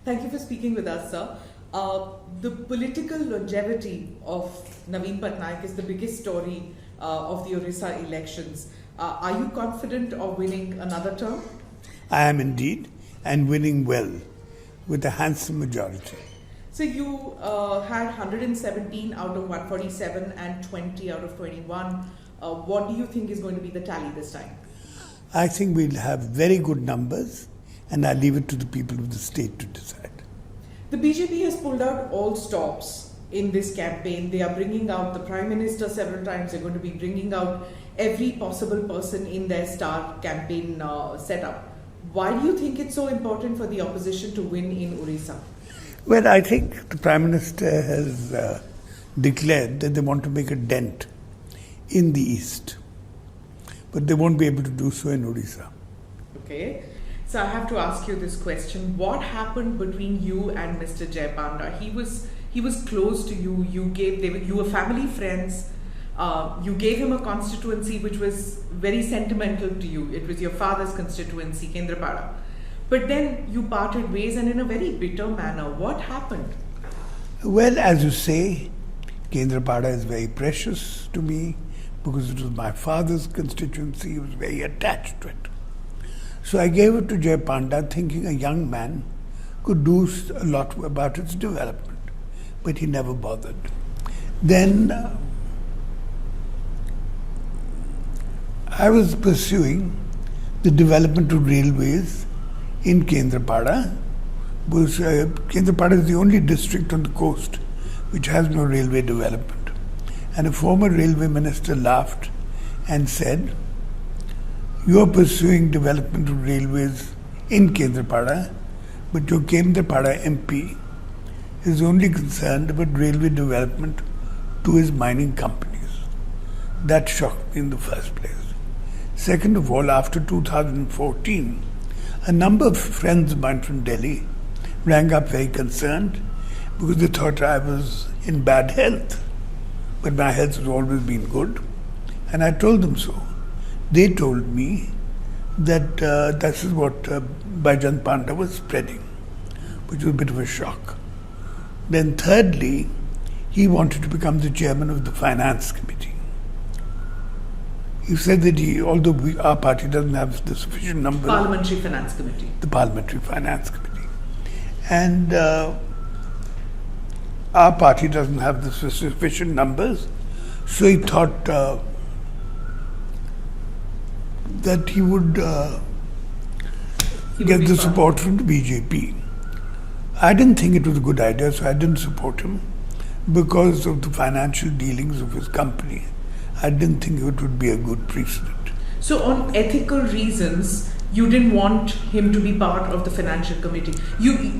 Thank you for speaking with us, sir. The political longevity of Naveen Patnaik is the biggest story of the Odisha elections. Are you confident of winning another term? I am indeed, and winning well, with a handsome majority. So you had 117 out of 147 and 20 out of 21. What do you think is going to be the tally this time? I think we'll have very good numbers, and I leave it to the people of the state to decide. The BJP has pulled out all stops in this campaign. They are bringing out the Prime Minister several times. They're going to be bringing out every possible person in their star campaign setup. Why do you think it's so important for the opposition to win in Odisha? Well, I think the Prime Minister has declared that they want to make a dent in the East. But they won't be able to do so in Odisha. Okay. So I have to ask you this question. What happened between you and Mr. Jayapanda? He was close to you. You were family friends. You gave him a constituency which was very sentimental to you. It was your father's constituency, Kendrapada. But then you parted ways, and in a very bitter manner. What happened? Well, as you say, Kendrapada is very precious to me because it was my father's constituency. He was very attached to it. So I gave it to Jayapanda thinking a young man could do a lot about its development. But he never bothered. Then I was pursuing the development of railways in Kendrapada, because Kendrapada is the only district on the coast which has no railway development. And a former railway minister laughed and said, "You are pursuing development of railways in Kendrapada, but your Kendrapada MP is only concerned about railway development to his mining companies." That shocked me in the first place. Second of all, after 2014, a number of friends of mine from Delhi rang up very concerned because they thought I was in bad health. But my health has always been good, and I told them so. They told me that this is what Baijan Panda was spreading, which was a bit of a shock. Then thirdly, he wanted to become the chairman of the finance committee. He said that although our party doesn't have the sufficient number... Parliamentary Finance Committee. The Parliamentary Finance Committee. And our party doesn't have the sufficient numbers, so he thought that he would get the support from the BJP. I didn't think it was a good idea, so I didn't support him because of the financial dealings of his company. I didn't think it would be a good precedent. So on ethical reasons, you didn't want him to be part of the financial committee.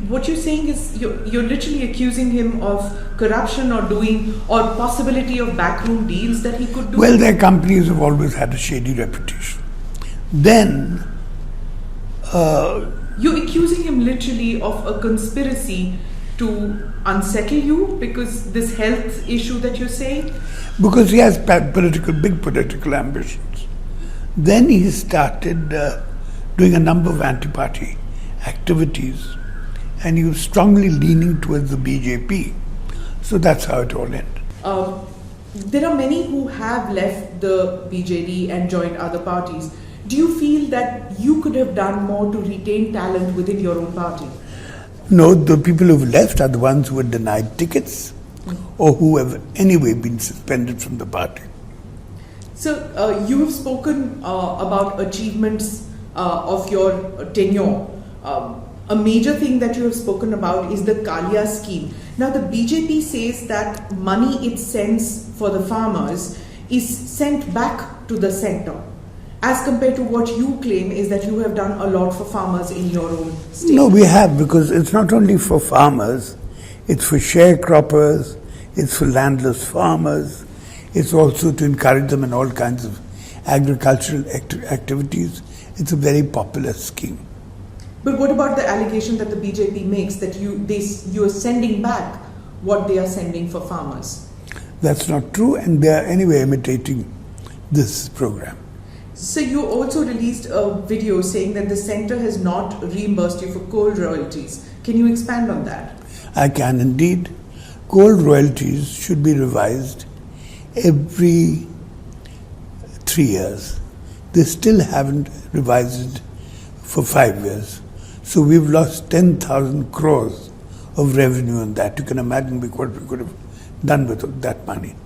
What you're saying is you're literally accusing him of corruption or possibility of backroom deals that he could do? Well, their companies have always had a shady reputation. Then... you're accusing him literally of a conspiracy to unsettle you because this health issue that you're saying? Because he has big political ambitions. Then he started doing a number of anti-party activities, and he was strongly leaning towards the BJP. So that's how it all ended. There are many who have left the BJD and joined other parties. Do you feel that you could have done more to retain talent within your own party? No, the people who have left are the ones who were denied tickets or who have anyway been suspended from the party. So you have spoken about achievements of your tenure. A major thing that you have spoken about is the Kalia scheme. Now the BJP says that money it sends for the farmers is sent back to the centre, as compared to what you claim is that you have done a lot for farmers in your own state. No, we have, because it's not only for farmers, it's for sharecroppers, it's for landless farmers, it's also to encourage them in all kinds of agricultural activities. It's a very popular scheme. But what about the allegation that the BJP makes that you are sending back what they are sending for farmers? That's not true, and they are anyway imitating this program. So you also released a video saying that the centre has not reimbursed you for coal royalties. Can you expand on that? I can indeed. Coal royalties should be revised every 3 years. They still haven't revised it for 5 years. So we've lost 10,000 crores of revenue on that. You can imagine what we could have done with that money.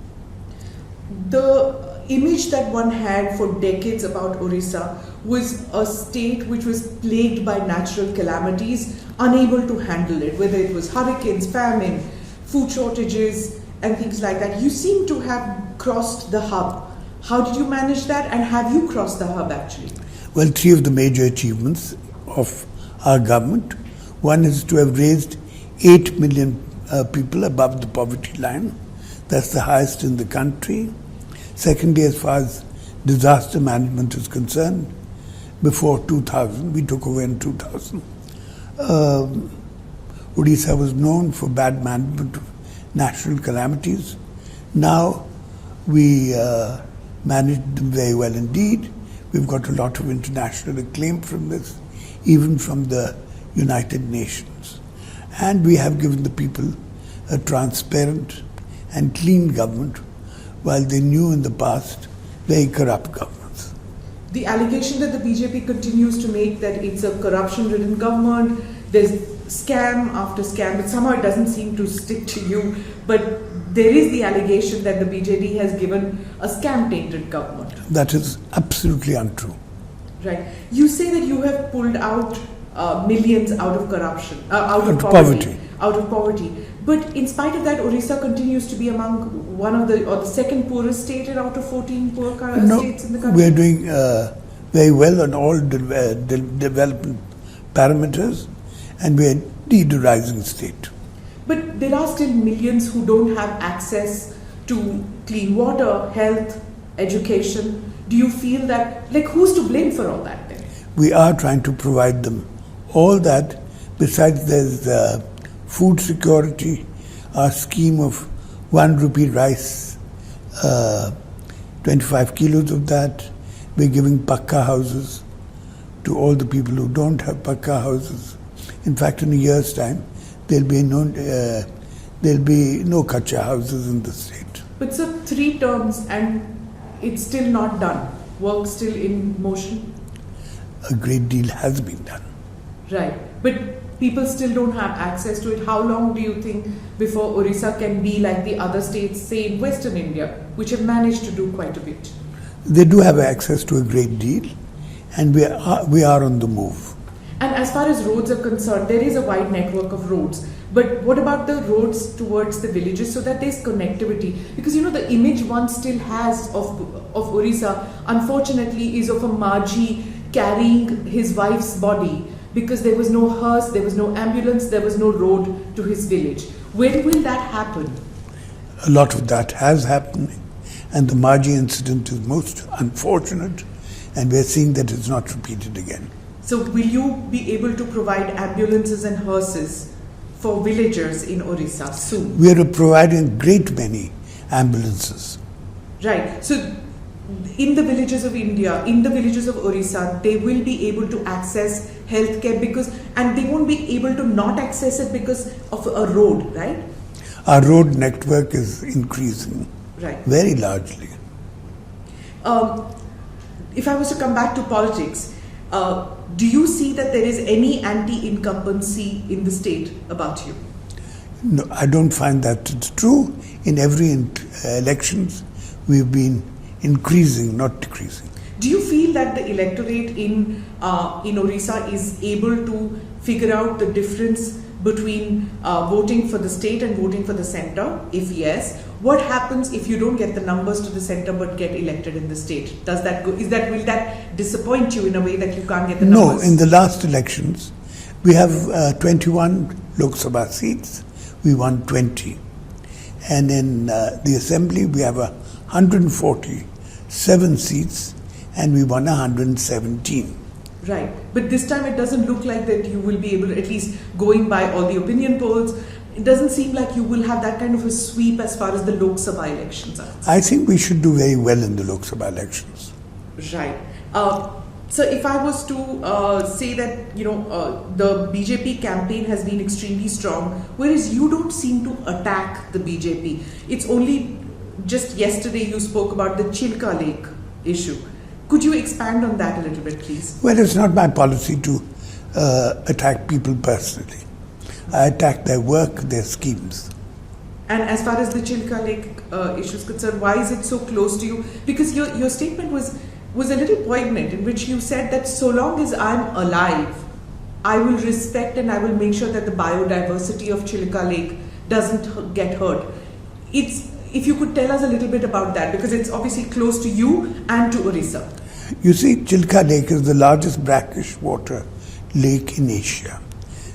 The image that one had for decades about Odisha was a state which was plagued by natural calamities, unable to handle it, whether it was hurricanes, famine, food shortages, and things like that. You seem to have crossed the hub. How did you manage that, and have you crossed the hub actually? Well, 3 of the major achievements of our government. One is to have raised 8 million people above the poverty line. That's the highest in the country. Secondly, as far as disaster management is concerned, before 2000, we took over in 2000. Odisha was known for bad management of natural calamities. Now we managed them very well indeed. We've got a lot of international acclaim from this, even from the United Nations. And we have given the people a transparent and clean government, while they knew in the past very corrupt governments. The allegation that the BJP continues to make that it's a corruption-ridden government, there's scam after scam, but somehow it doesn't seem to stick to you. But there is the allegation that the BJD has given a scam-tainted government. That is absolutely untrue. Right. You say that you have pulled out millions out of corruption, out of poverty. But in spite of that, Odisha continues to be among the second poorest state out of 14 poor states in the country. We are doing very well on all development parameters, and we are indeed a rising state. But there are still millions who don't have access to clean water, health, education. Do you feel that, who's to blame for all that then? We are trying to provide them all that. Besides, there's food security, our scheme of 1 rupee rice, 25 kilos of that. We're giving pakka houses to all the people who don't have pakka houses. In fact, in a year's time, there'll be no kacha houses in the state. But sir, 3 terms and it's still not done. Work still in motion? A great deal has been done. Right. But people still don't have access to it. How long do you think before Odisha can be like the other states, say in Western India, which have managed to do quite a bit? They do have access to a great deal, and we are on the move. And as far as roads are concerned, there is a wide network of roads. But what about the roads towards the villages so that there's connectivity? Because the image one still has of Odisha, unfortunately, is of a Marji carrying his wife's body because there was no hearse, there was no ambulance, there was no road to his village. When will that happen? A lot of that has happened, and the Marji incident is most unfortunate, and we're seeing that it's not repeated again. So will you be able to provide ambulances and hearses for villagers in Odisha soon? We are providing a great many ambulances. Right. So in the villages of India, in the villages of Odisha, they will be able to access healthcare and they won't be able to not access it because of a road, right? Our road network is increasing very largely. If I was to come back to politics, do you see that there is any anti-incumbency in the state about you? No, I don't find that it's true. In every elections, we've been increasing, not decreasing. Do you feel that the electorate in Odisha is able to figure out the difference between voting for the state and voting for the centre? If yes, what happens if you don't get the numbers to the centre but get elected in the state? Will that disappoint you in a way that you can't get the numbers? No, in the last elections, we have 21 Lok Sabha seats. We won 20. And in the assembly, we have 147 seats and we won 117. Right. But this time it doesn't look like that you will be able, at least going by all the opinion polls, it doesn't seem like you will have that kind of a sweep as far as the Lok Sabha elections are. I think we should do very well in the Lok Sabha elections. Right. So if I was to say that, the BJP campaign has been extremely strong, whereas you don't seem to attack the BJP. It's only just yesterday you spoke about the Chilka Lake issue. Could you expand on that a little bit, please? Well, it's not my policy to attack people personally. I attack their work, their schemes. And as far as the Chilka Lake issue is concerned, why is it so close to you? Because your statement was a little poignant, in which you said that so long as I'm alive, I will respect and I will make sure that the biodiversity of Chilka Lake doesn't get hurt. If you could tell us a little bit about that, because it's obviously close to you and to Odisha. You see, Chilka Lake is the largest brackish water lake in Asia.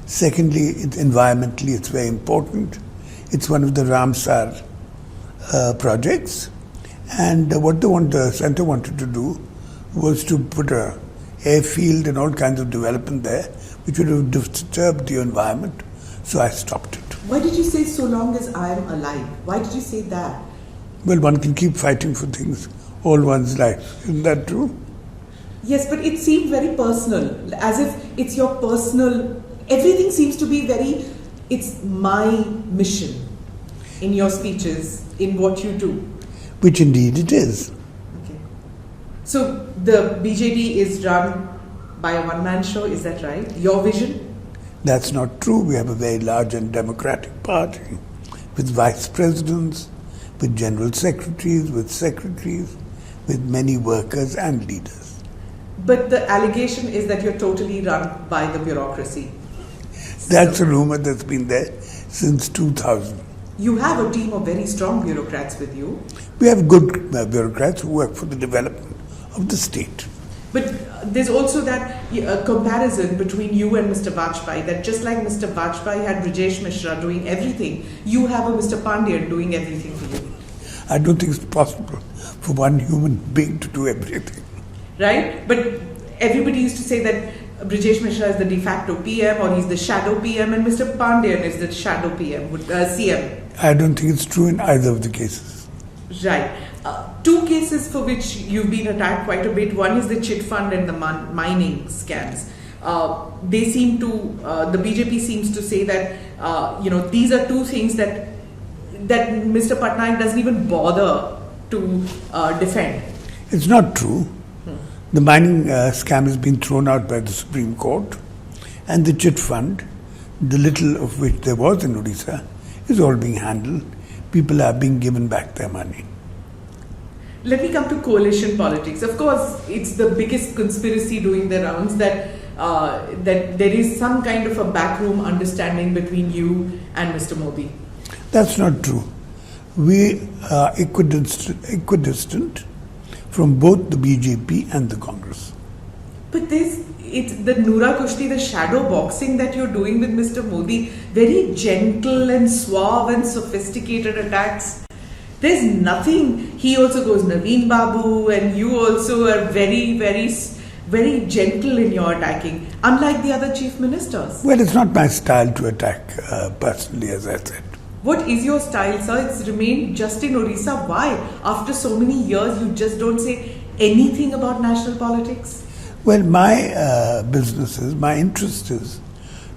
Secondly, environmentally, it's very important. It's one of the Ramsar projects. And what the center wanted to do was to put a airfield and all kinds of development there, which would have disturbed the environment. So I stopped it. Why did you say so long as I am alive? Why did you say that? Well, one can keep fighting for things all one's life. Isn't that true? Yes, but it seemed very personal, as if it's your personal. Everything seems to be it's my mission in your speeches, in what you do. Which indeed it is. Okay. So the BJD is run by a one-man show, is that right? Your vision? That's not true. We have a very large and democratic party with vice presidents, with general secretaries, with many workers and leaders. But the allegation is that you're totally run by the bureaucracy. That's a rumor that's been there since 2000. You have a team of very strong bureaucrats with you. We have good bureaucrats who work for the development of the state. But there's also that comparison between you and Mr. Vajpayee, that just like Mr. Vajpayee had Brijesh Mishra doing everything, you have a Mr. Pandian doing everything for you. I don't think it's possible for one human being to do everything. Right? But everybody used to say that Brijesh Mishra is the de facto PM, or he's the shadow PM, and Mr. Pandian is the shadow PM, CM. I don't think it's true in either of the cases. Right. Two cases for which you've been attacked quite a bit. One is the chit fund and the mining scams. They seem to, the BJP seems to say that, these are two things that Mr. Patnaik doesn't even bother to defend. It's not true. The mining scam has been thrown out by the Supreme Court, and the chit fund, the little of which there was in Odisha, is all being handled. People are being given back their money. Let me come to coalition politics. Of course, it's the biggest conspiracy doing the rounds that there is some kind of a backroom understanding between you and Mr. Modi. That's not true. We are equidistant from both the BJP and the Congress. But it's the Noora Kushti, the shadow boxing that you're doing with Mr. Modi, very gentle and suave and sophisticated attacks. There's nothing. He also goes Naveen Babu, and you also are very, very, very gentle in your attacking, unlike the other chief ministers. Well, it's not my style to attack personally, as I said. What is your style, sir? It's remained just in Odisha. Why? After so many years, you just don't say anything about national politics? Well, my my interest is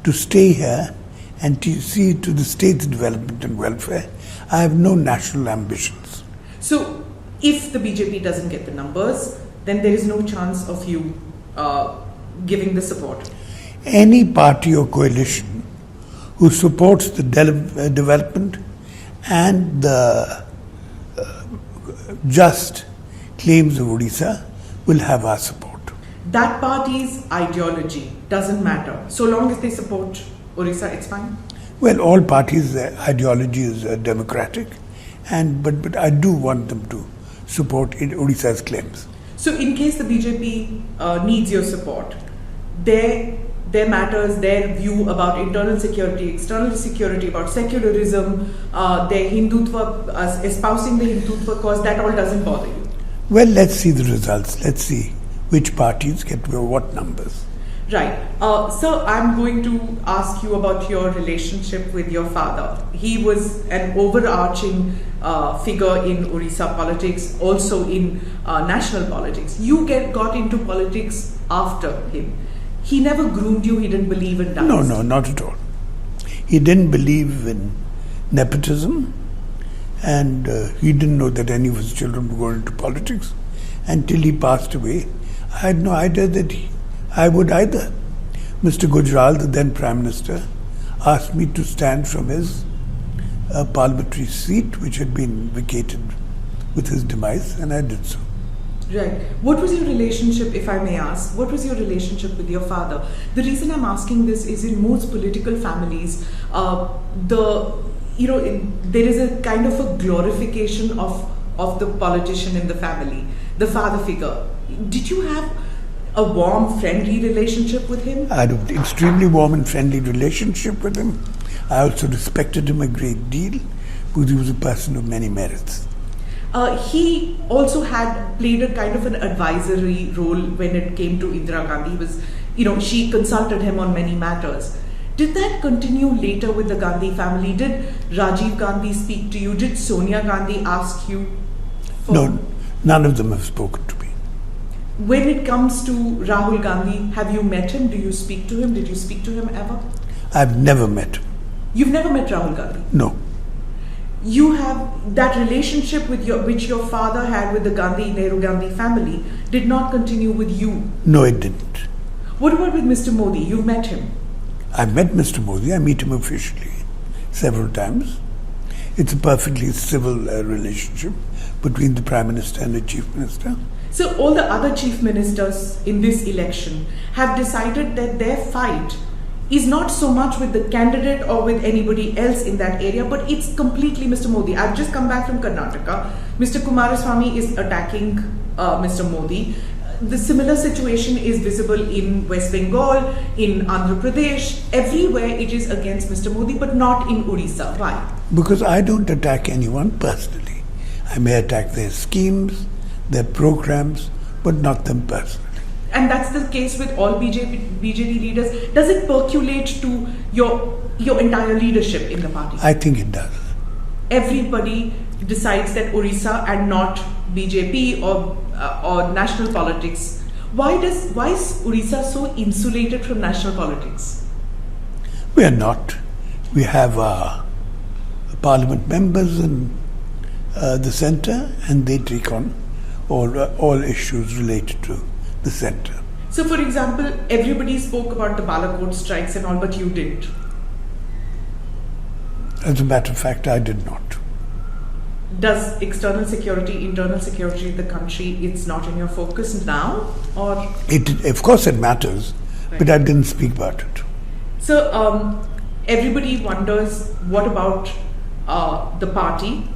to stay here and to see to the state's development and welfare. I have no national ambitions. So, if the BJP doesn't get the numbers, then there is no chance of you giving the support. Any party or coalition who supports the development and the just claims of Odisha will have our support. That party's ideology doesn't matter. So long as they support Odisha, it's fine? Well, all parties' ideology is democratic, but I do want them to support Odisha's claims. So in case the BJP needs your support, their matters, their view about internal security, external security, about secularism, their Hindutva, espousing the Hindutva cause, that all doesn't bother you? Well, let's see the results. Let's see which parties get what numbers. Right. Sir, I'm going to ask you about your relationship with your father. He was an overarching figure in Odisha politics, also in national politics. You got into politics after him. He never groomed you, he didn't believe in dynasty. No, not at all. He didn't believe in nepotism, and he didn't know that any of his children would go into politics until he passed away. I had no idea that I would either. Mr. Gujral, the then Prime Minister, asked me to stand from his parliamentary seat, which had been vacated with his demise, and I did so. Right. What was your relationship, if I may ask, what was your relationship with your father? The reason I'm asking this is in most political families, there is a kind of a glorification of the politician in the family, the father figure. Did you have a warm, friendly relationship with him? I had an extremely warm and friendly relationship with him. I also respected him a great deal because he was a person of many merits. He also had played a kind of an advisory role when it came to Indira Gandhi. She consulted him on many matters. Did that continue later with the Gandhi family? Did Rajiv Gandhi speak to you? Did Sonia Gandhi ask you? No, none of them have spoken to me. When it comes to Rahul Gandhi, have you met him? Do you speak to him? Did you speak to him ever? I've never met him. You've never met Rahul Gandhi? No. You have that relationship which your father had with the Nehru Gandhi family did not continue with you? No, it didn't. What about with Mr. Modi? You've met him? I've met Mr. Modi. I meet him officially several times. It's a perfectly civil relationship between the Prime Minister and the Chief Minister. So all the other chief ministers in this election have decided that their fight is not so much with the candidate or with anybody else in that area, but it's completely Mr. Modi. I've just come back from Karnataka. Mr. Kumaraswamy is attacking Mr. Modi. The similar situation is visible in West Bengal, in Andhra Pradesh. Everywhere it is against Mr. Modi, but not in Odisha. Why? Because I don't attack anyone personally. I may attack their schemes, their programs, but not them personally. And that's the case with all BJP leaders. Does it percolate to your entire leadership in the party? I think it does. Everybody decides that Odisha and not BJP or national politics. Why is Odisha so insulated from national politics? We are not. We have parliament members in the centre, and they take on all issues related to the centre. So, for example, everybody spoke about the Balakot strikes and all, but you didn't. As a matter of fact, I did not. Does external security, internal security of the country, it's not in your focus now? Or Of course it matters, right. But I didn't speak about it. So, everybody wonders, what about the party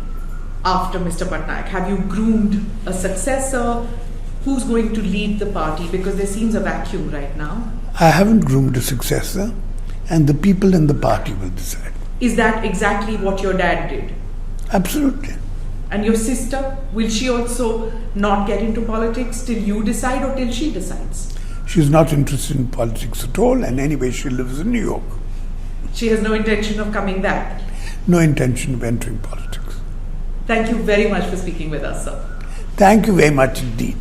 after Mr. Patnaik? Have you groomed a successor? Who's going to lead the party? Because there seems a vacuum right now. I haven't groomed a successor, and the people in the party will decide. Is that exactly what your dad did? Absolutely. And your sister, will she also not get into politics till you decide or till she decides? She's not interested in politics at all, and anyway, she lives in New York. She has no intention of coming back? No intention of entering politics. Thank you very much for speaking with us, sir. Thank you very much indeed.